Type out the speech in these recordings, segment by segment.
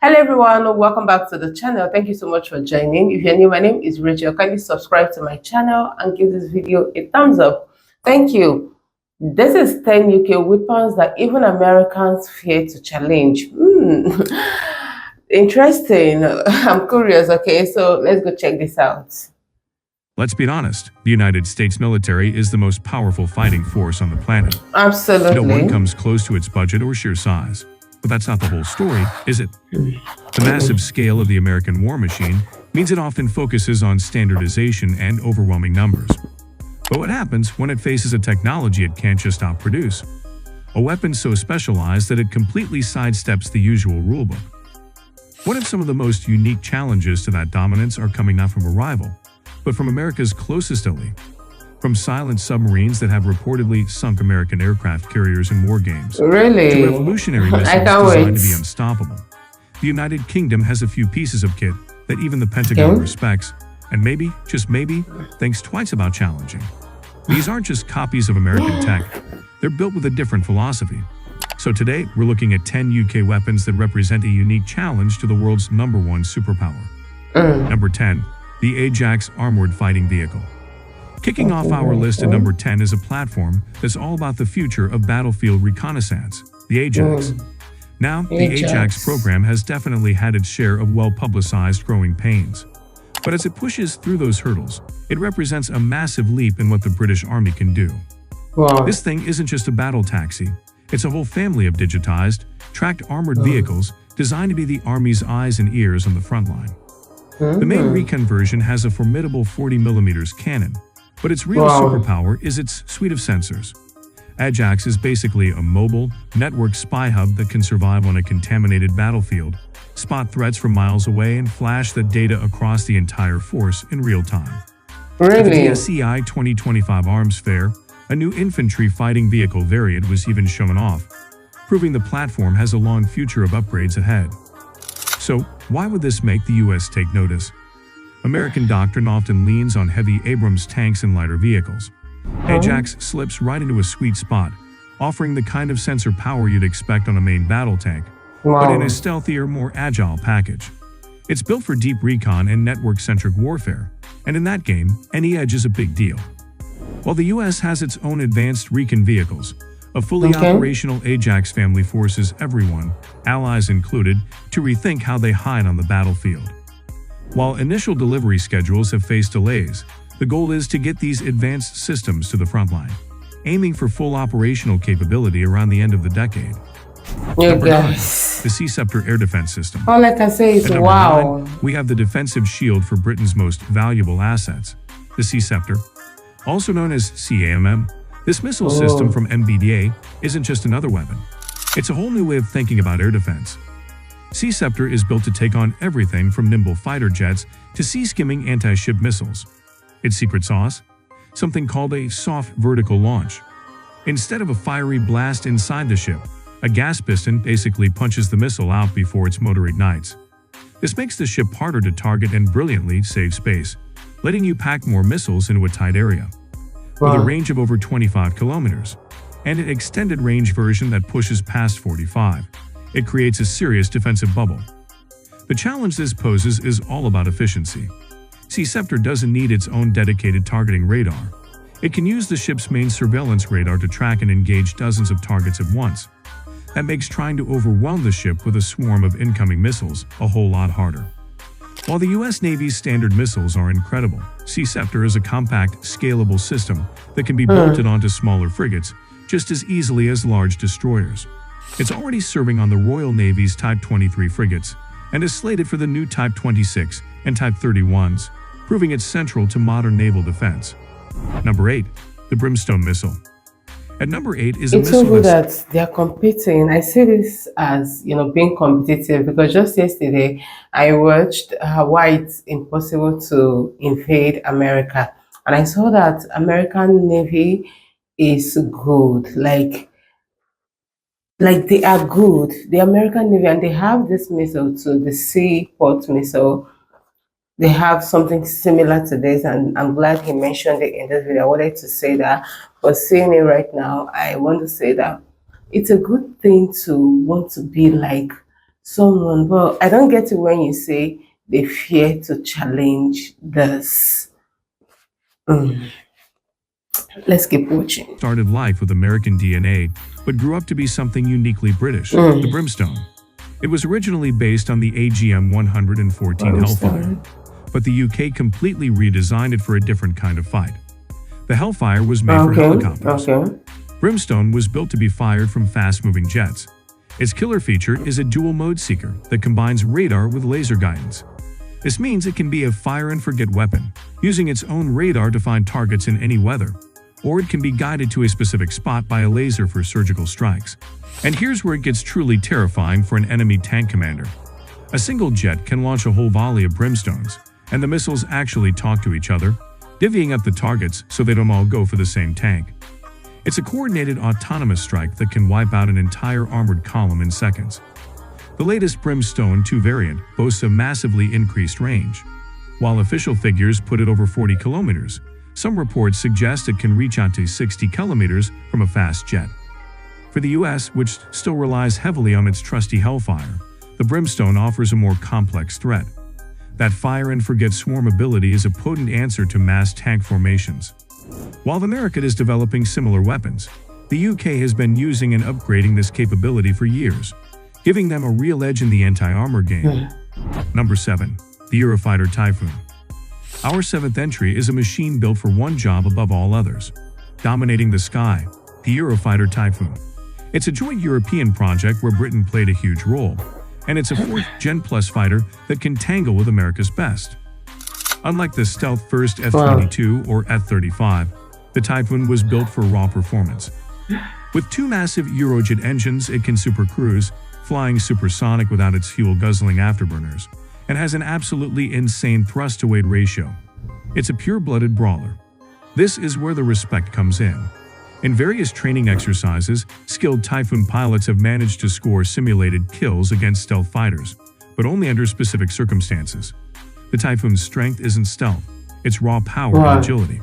Hello everyone, welcome back to the channel. Thank you so much for joining. If you're new, my name is Rachel. Kindly subscribe to my channel and give this video a thumbs up. Thank you. This is 10 UK weapons that even Americans fear to challenge. Interesting. I'm curious. Okay, so let's go check this out. Let's be honest, the United States military is the most powerful fighting force on the planet. Absolutely. No one comes close to its budget or sheer size. But that's not the whole story, is it? The massive scale of the American war machine means it often focuses on standardization and overwhelming numbers. But what happens when it faces a technology it can't just outproduce? A weapon so specialized that it completely sidesteps the usual rulebook. What if some of the most unique challenges to that dominance are coming not from a rival, but from America's closest ally? From silent submarines that have reportedly sunk American aircraft carriers in war games, Really? to revolutionary missiles designed to be unstoppable. The United Kingdom has a few pieces of kit that even the Pentagon respects, and maybe, just maybe, thinks twice about challenging. These aren't just copies of American tech, they're built with a different philosophy. So today, we're looking at 10 UK weapons that represent a unique challenge to the world's #1 superpower. Number 10. The Ajax Armored Fighting Vehicle. Kicking off our list at number 10 is a platform that's all about the future of battlefield reconnaissance, the Ajax. Now, the Ajax program has definitely had its share of well-publicized growing pains. But as it pushes through those hurdles, it represents a massive leap in what the British Army can do. This thing isn't just a battle taxi, it's a whole family of digitized, tracked armored vehicles designed to be the Army's eyes and ears on the front line. The main recon version has a formidable 40mm cannon, but its real superpower is its suite of sensors. Ajax is basically a mobile, network spy hub that can survive on a contaminated battlefield, spot threats from miles away, and flash the data across the entire force in real time. At the DSEI 2025 Arms Fair, a new infantry fighting vehicle variant was even shown off, proving the platform has a long future of upgrades ahead. So, why would this make the US take notice? American doctrine often leans on heavy Abrams tanks and lighter vehicles. Ajax slips right into a sweet spot, offering the kind of sensor power you'd expect on a main battle tank, but in a stealthier, more agile package. It's built for deep recon and network-centric warfare, and in that game, any edge is a big deal. While the US has its own advanced recon vehicles, a fully operational Ajax family forces everyone, allies included, to rethink how they hide on the battlefield. While initial delivery schedules have faced delays, the goal is to get these advanced systems to the front line, aiming for full operational capability around the end of the decade. Number 9, the Sea Scepter Air Defense System. All I can say is At number 9, we have the defensive shield for Britain's most valuable assets, the Sea Scepter. Also known as CAMM, this missile system from MBDA isn't just another weapon. It's a whole new way of thinking about air defense. Sea Scepter is built to take on everything from nimble fighter jets to sea-skimming anti-ship missiles. Its secret sauce? Something called a soft vertical launch. Instead of a fiery blast inside the ship, a gas piston basically punches the missile out before its motor ignites. This makes the ship harder to target and brilliantly save space, letting you pack more missiles into a tight area. With a range of over 25 kilometers, and an extended range version that pushes past 45, it creates a serious defensive bubble. The challenge this poses is all about efficiency. Sea Scepter doesn't need its own dedicated targeting radar. It can use the ship's main surveillance radar to track and engage dozens of targets at once. That makes trying to overwhelm the ship with a swarm of incoming missiles a whole lot harder. While the US Navy's standard missiles are incredible, Sea Scepter is a compact, scalable system that can be bolted onto smaller frigates just as easily as large destroyers. It's already serving on the Royal Navy's Type 23 frigates and is slated for the new Type 26 and Type 31s, proving it's central to modern naval defense. Number 8. The Brimstone Missile. At number 8 is a It's missile so good that they're competing. I see this as, being competitive because just yesterday I watched why it's impossible to invade America. And I saw that American Navy is good. Like they are good. The American Navy, and they have this missile too, the Seaport missile. They have something similar to this, and I'm glad he mentioned it in this video. I wanted to say that, but seeing it right now, I want to say that it's a good thing to want to be like someone, but I don't get it when you say they fear to challenge this. Mm. Let's keep watching. Started life with American DNA, but grew up to be something uniquely British, the Brimstone. It was originally based on the AGM 114 Hellfire, but the UK completely redesigned it for a different kind of fight. The Hellfire was made for helicopters. Brimstone was built to be fired from fast-moving jets. Its killer feature is a dual-mode seeker that combines radar with laser guidance. This means it can be a fire-and-forget weapon, using its own radar to find targets in any weather, or it can be guided to a specific spot by a laser for surgical strikes. And here's where it gets truly terrifying for an enemy tank commander. A single jet can launch a whole volley of Brimstones, and the missiles actually talk to each other, divvying up the targets so they don't all go for the same tank. It's a coordinated autonomous strike that can wipe out an entire armored column in seconds. The latest Brimstone 2 variant boasts a massively increased range. While official figures put it over 40 kilometers, some reports suggest it can reach out to 60 kilometers from a fast jet. For the US, which still relies heavily on its trusty Hellfire, the Brimstone offers a more complex threat. That fire-and-forget swarm ability is a potent answer to mass tank formations. While America is developing similar weapons, the UK has been using and upgrading this capability for years, giving them a real edge in the anti-armor game. Number 7. The Eurofighter Typhoon. Our 7th entry is a machine built for one job above all others: dominating the sky, the Eurofighter Typhoon. It's a joint European project where Britain played a huge role, and it's a 4th Gen Plus fighter that can tangle with America's best. Unlike the stealth-first F-22 or F-35, the Typhoon was built for raw performance. With 2 massive Eurojet engines, it can supercruise, flying supersonic without its fuel-guzzling afterburners, and has an absolutely insane thrust-to-weight ratio. It's a pure-blooded brawler. This is where the respect comes in. In various training exercises, skilled Typhoon pilots have managed to score simulated kills against stealth fighters, but only under specific circumstances. The Typhoon's strength isn't stealth, it's raw power and agility.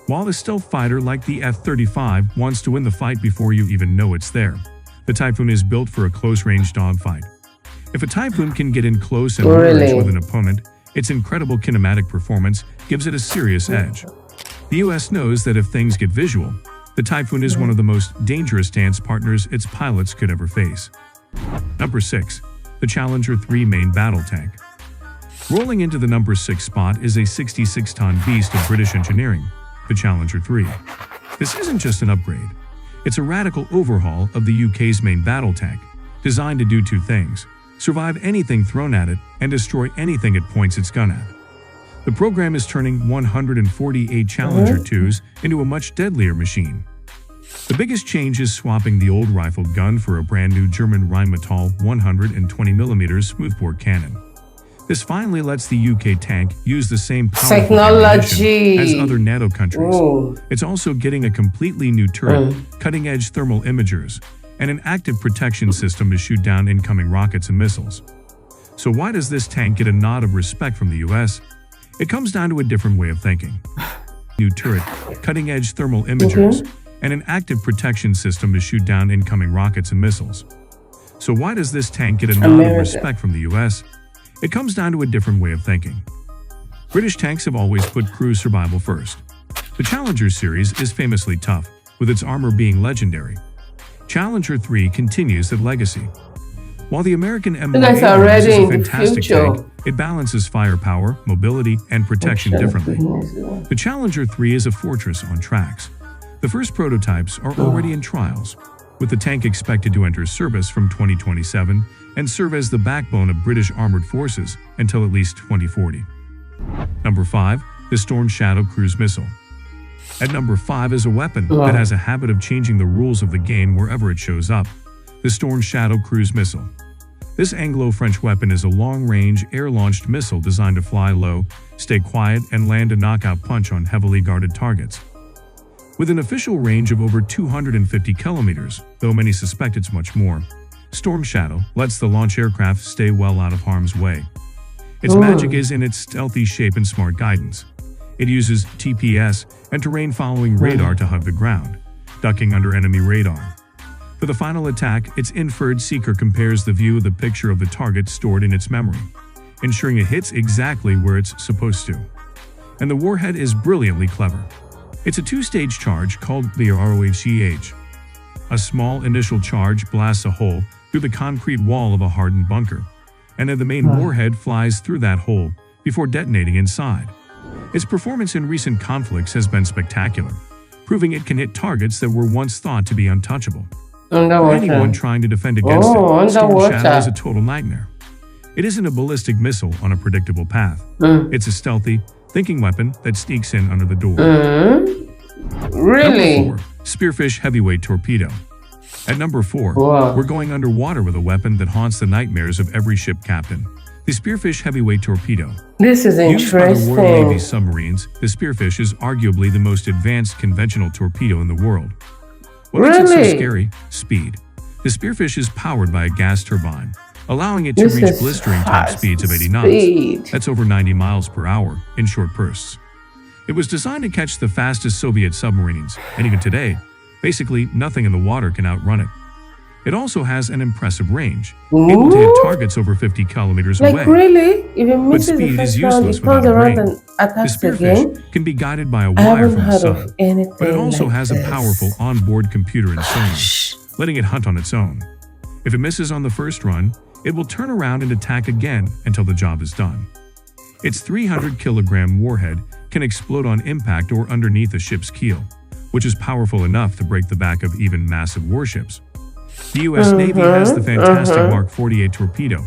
While a stealth fighter like the F-35 wants to win the fight before you even know it's there, the Typhoon is built for a close-range dogfight. If a Typhoon can get in close and merge with an opponent, its incredible kinematic performance gives it a serious edge. The US knows that if things get visual, the Typhoon is one of the most dangerous dance partners its pilots could ever face. Number 6. The Challenger 3 main battle tank. Rolling into the number 6 spot is a 66-ton beast of British engineering, the Challenger 3. This isn't just an upgrade. It's a radical overhaul of the UK's main battle tank, designed to do 2 things: survive anything thrown at it and destroy anything it points its gun at. The program is turning 148 Challenger 2s into a much deadlier machine. The biggest change is swapping the old rifled gun for a brand new German Rheinmetall 120mm smoothbore cannon. This finally lets the UK tank use the same powerful technology as other NATO countries. It's also getting a completely new turret, cutting-edge thermal imagers, and an active protection system to shoot down incoming rockets and missiles. So why does this tank get a nod of respect from the US? It comes down to a different way of thinking. New turret, cutting-edge thermal imagers, and an active protection system to shoot down incoming rockets and missiles. So why does this tank get a nod of respect from the US? It comes down to a different way of thinking. British tanks have always put crew survival first. The Challenger series is famously tough, with its armor being legendary. Challenger 3 continues that legacy. While the American M1 Abrams is a fantastic tank, it balances firepower, mobility, and protection differently. The Challenger 3 is a fortress on tracks. The first prototypes are already in trials, with the tank expected to enter service from 2027 and serve as the backbone of British armored forces until at least 2040. Number 5. The Storm Shadow Cruise Missile. At number 5 is a weapon that has a habit of changing the rules of the game wherever it shows up: the Storm Shadow Cruise Missile. This Anglo-French weapon is a long-range, air-launched missile designed to fly low, stay quiet, and land a knockout punch on heavily guarded targets. With an official range of over 250 kilometers, though many suspect it's much more, Storm Shadow lets the launch aircraft stay well out of harm's way. Its magic is in its stealthy shape and smart guidance. It uses TPS and terrain-following radar to hug the ground, ducking under enemy radar. For the final attack, its inferred seeker compares the view of the picture of the target stored in its memory, ensuring it hits exactly where it's supposed to. And the warhead is brilliantly clever. It's a two-stage charge called the ROHCH. A small initial charge blasts a hole through the concrete wall of a hardened bunker, and then the main warhead flies through that hole before detonating inside. Its performance in recent conflicts has been spectacular, proving it can hit targets that were once thought to be untouchable. For anyone trying to defend against it, Storm Shadow is a total nightmare. It isn't a ballistic missile on a predictable path. It's a stealthy, thinking weapon that sneaks in under the door. Really? Number 4, Spearfish Heavyweight Torpedo. At number 4, we're going underwater with a weapon that haunts the nightmares of every ship captain. The Spearfish Heavyweight Torpedo. This is Used by the interesting. Royal Navy submarines, the Spearfish is arguably the most advanced conventional torpedo in the world. What makes it so Really? scary? Speed. The Spearfish is powered by a gas turbine, allowing it to This reach is blistering top fast speeds of 80 knots. speed. That's over 90 miles per hour in short bursts. It was designed to catch the fastest Soviet submarines, and even today, basically nothing in the water can outrun it. It also has an impressive range, able to hit Ooh. targets over 50 kilometers Like away. really? If it misses the speed first is round, useless it comes without a around brain. and The attacks Spearfish again? can be guided by a I wire haven't from the heard sub, of anything but it also like has a this. powerful onboard computer and sonar, letting it hunt on its own. If it misses on the first run, it will turn around and attack again until the job is done. Its 300-kilogram warhead can explode on impact or underneath a ship's keel, which is powerful enough to break the back of even massive warships. The U.S. Navy has the fantastic Mark 48 torpedo,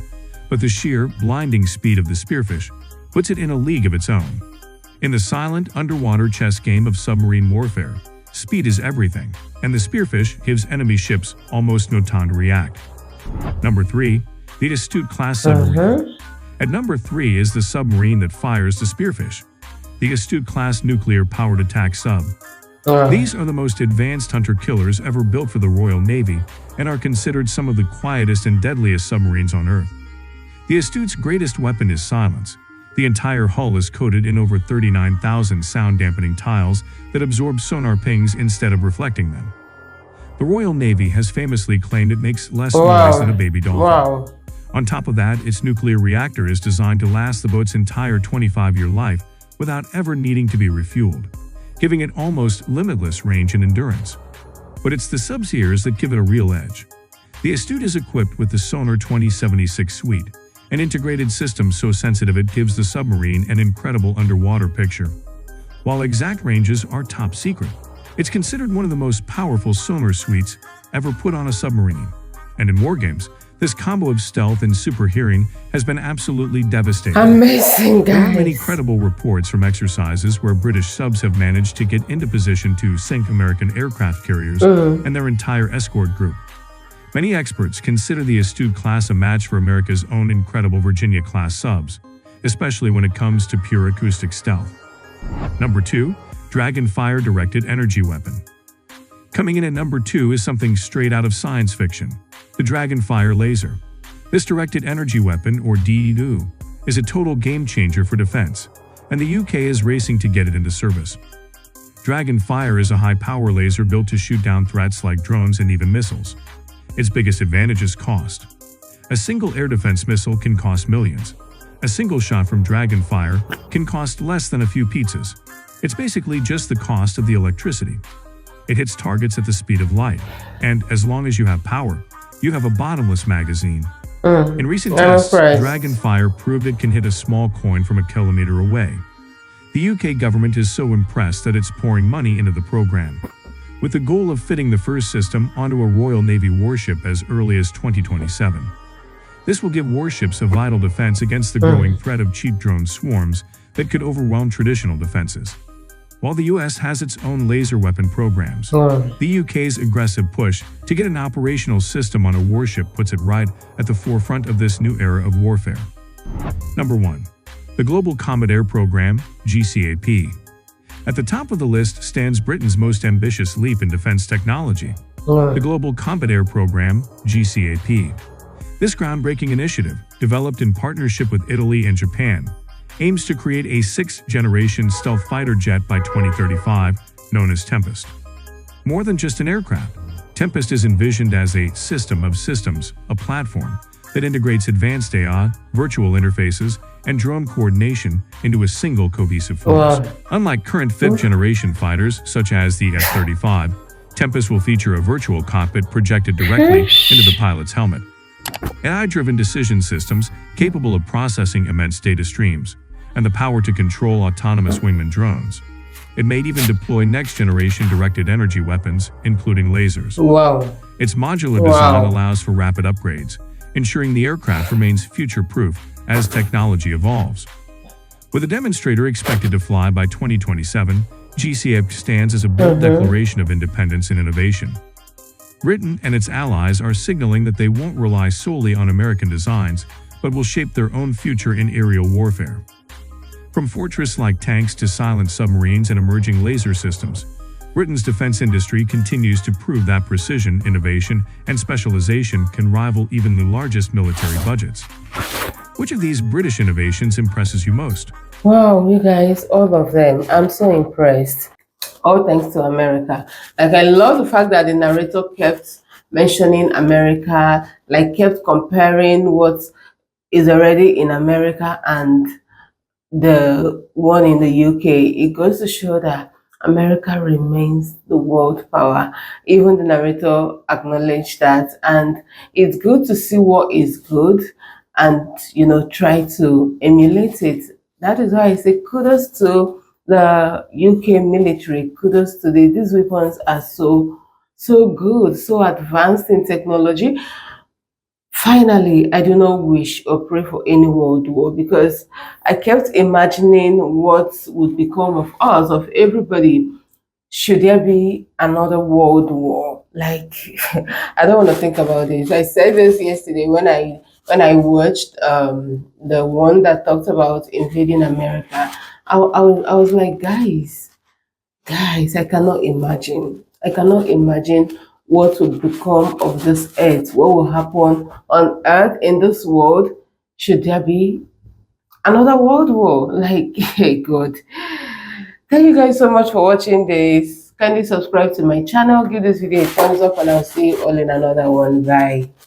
but the sheer, blinding speed of the Spearfish puts it in a league of its own. In the silent, underwater chess game of submarine warfare, speed is everything, and the Spearfish gives enemy ships almost no time to react. Number 3, the Astute class submarine. At number 3 is the submarine that fires the Spearfish, the Astute class nuclear-powered attack sub. These are the most advanced hunter-killers ever built for the Royal Navy and are considered some of the quietest and deadliest submarines on Earth. The Astute's greatest weapon is silence. The entire hull is coated in over 39,000 sound-dampening tiles that absorb sonar pings instead of reflecting them. The Royal Navy has famously claimed it makes less noise than a baby dolphin. Wow. On top of that, its nuclear reactor is designed to last the boat's entire 25-year life without ever needing to be refueled, giving it almost limitless range and endurance. But it's the subseers that give it a real edge. The Astute is equipped with the Sonar 2076 suite, an integrated system so sensitive it gives the submarine an incredible underwater picture. While exact ranges are top secret, it's considered one of the most powerful sonar suites ever put on a submarine. And in war games, this combo of stealth and super hearing has been absolutely devastating. Amazing, There are many guys. credible reports from exercises where British subs have managed to get into position to sink American aircraft carriers and their entire escort group. Many experts consider the Astute class a match for America's own incredible Virginia-class subs, especially when it comes to pure acoustic stealth. Number 2, Dragonfire Directed Energy Weapon. Coming in at number 2 is something straight out of science fiction, the Dragonfire Laser. This directed energy weapon, or DEW, is a total game-changer for defense, and the UK is racing to get it into service. Dragonfire is a high-power laser built to shoot down threats like drones and even missiles. Its biggest advantage is cost. A single air defense missile can cost millions. A single shot from Dragonfire can cost less than a few pizzas. It's basically just the cost of the electricity. It hits targets at the speed of light, and as long as you have power, you have a bottomless magazine. In recent tests, Dragonfire proved it can hit a small coin from a kilometer away. The UK government is so impressed that it's pouring money into the program, with the goal of fitting the first system onto a Royal Navy warship as early as 2027. This will give warships a vital defense against the growing threat of cheap drone swarms that could overwhelm traditional defenses. While the US has its own laser weapon programs, the UK's aggressive push to get an operational system on a warship puts it right at the forefront of this new era of warfare. Number 1. The Global Combat Air Program, GCAP. At the top of the list stands Britain's most ambitious leap in defense technology, the Global Combat Air Program, GCAP. This groundbreaking initiative, developed in partnership with Italy and Japan, aims to create a 6th-generation stealth fighter jet by 2035, known as Tempest. More than just an aircraft, Tempest is envisioned as a system of systems, a platform that integrates advanced AI, virtual interfaces, and drone coordination into a single cohesive force. Wow. Unlike current fifth-generation fighters such as the F-35, Tempest will feature a virtual cockpit projected directly into the pilot's helmet. AI-driven decision systems capable of processing immense data streams, and the power to control autonomous wingman drones. It may even deploy next-generation directed energy weapons, including lasers. Wow. Its modular design Wow. allows for rapid upgrades, ensuring the aircraft remains future-proof as technology evolves. With a demonstrator expected to fly by 2027, GCAP stands as a bold declaration of independence and innovation. Britain and its allies are signaling that they won't rely solely on American designs, but will shape their own future in aerial warfare. From fortress-like tanks to silent submarines and emerging laser systems, Britain's defense industry continues to prove that precision, innovation, and specialization can rival even the largest military budgets. Which of these British innovations impresses you most? Wow, you guys, all of them. I'm so impressed. All thanks to America. Like, I love the fact that the narrator kept mentioning America, like kept comparing what is already in America and the one in the UK. It goes to show that America remains the world power. Even the narrator acknowledged that, and it's good to see what is good and try to emulate it. That is why I say kudos to the UK military. Kudos to these weapons are so good, so advanced in technology. Finally, I do not wish or pray for any world war, because I kept imagining what would become of us, of everybody, should there be another world war. Like, I don't want to think about this. I said this yesterday when I watched the one that talked about invading America. I was like, guys, I cannot imagine. I cannot imagine what would become of this earth. What will happen on earth in this world should there be another world war? Like, hey, God. Thank you guys so much for watching this. Kindly subscribe to my channel, give this video a thumbs up, and I'll see you all in another one. Bye.